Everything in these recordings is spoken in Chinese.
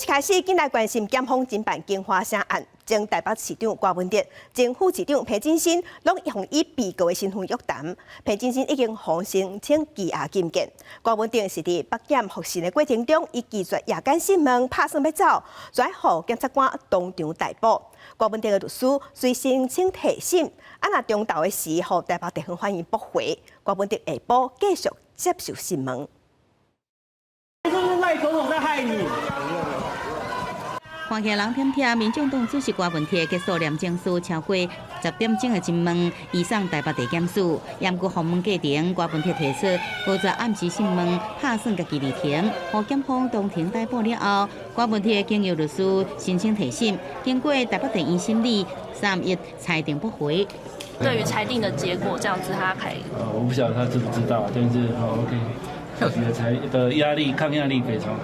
一开始，紧来关心检方侦办金华城案，前台北市长郭文哲、前副市长裴进新，拢用以被告的身份约谈。裴进新已经向申请羁押禁见。郭文哲是伫北检复审的过程中，以拒绝夜间审问，拍算要走，再互检察官当场逮捕。郭文哲的律师随申请提审，若中昼的时，互台北地方法院驳回。郭文哲下晡继续接受审问。 就是赖总统在害你。看起来人偏偏，民众党主席郭文哲结束廉政署超过10点钟的侦问，移送台北地检署。严过访问过程，郭文哲提出，无在暗时审问，拍算家己离庭，互检方当庭逮捕了后，郭文哲经由律师申请提审，经过台北地院审理，3日裁定不回。对于裁定的结果，这样子他可以。我不晓得他知不知道，但是OK。 我觉得的压力、抗压力非常好。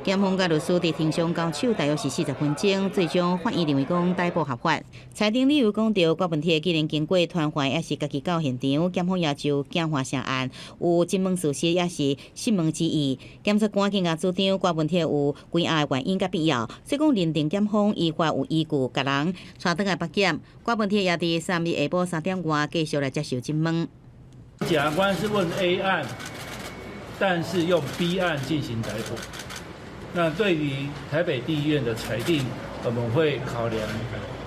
检方甲律师伫庭上交手大约是40分钟，最终法院认为讲逮捕合法。裁定理由讲到郭文哲既然经过传唤，也是家己到现场，检方要求简化城案有侦问事实，也是审问之意。检察官更加主张郭文哲有归案的原因甲必要，所以讲认定检方依法有依据，甲人带倒来北检。郭文哲也伫3日下晡3点外继续来接受侦问。检察官是问 A 案。 但是用 B 案进行逮捕。那对于台北地院的裁定，我们会考量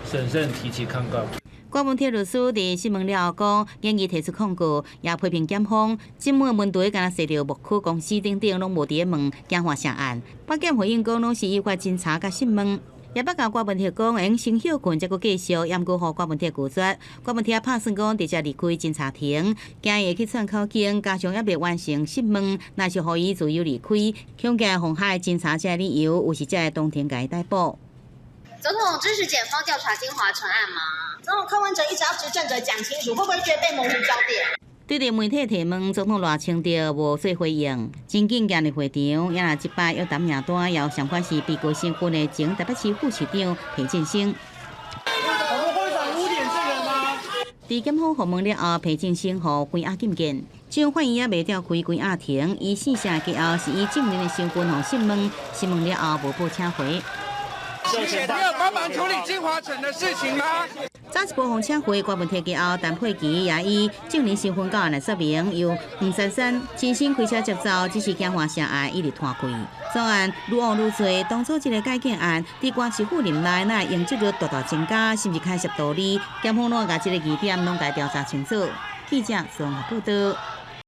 审慎提起抗告。郭文哲律师伫审问了后讲，建议提出控告，也批评检方审问问题敢若涉到木区公司等等，拢无伫咧问简化城案。北检回应讲，拢是依法侦查甲审问。 也捌甲郭文哲讲，用先休困，再搁继续，也毋过互郭文哲拒绝。郭文哲拍算讲，直接离开侦查庭，今日去串口径，加上还未完成审问，那是互伊自由离开。恐惊妨害侦查这理由，有时才会当庭甲伊逮捕。总统支持检方调查金华城案吗？总统柯文哲一直要执政者讲清楚，会不会觉得被模糊焦点？ 对着媒体提问，总统赖清德无做回应。真紧今日会场，也若即摆约谈名单，也有相关是被告身份的前台北市副市长裴进新。我们会长污点这人吗？伫检方访问了后，裴进新互关押禁见。警方也未调开关押庭，伊4声之后是以证人的身份互审问，审问了后无报请回。 谢谢，你有帮忙处理金华城的事情吗？早一步互请回郭文哲之后，陈佩琪也以证人身份到案来说明，由黄珊珊亲身开车接走，只是简化城案一直拖开。专案愈学愈多，当初这个改建案伫关市府任内，那应质率大大增加，甚至开设道理。检方拢甲这个疑点拢甲调查清楚。记者综合报道。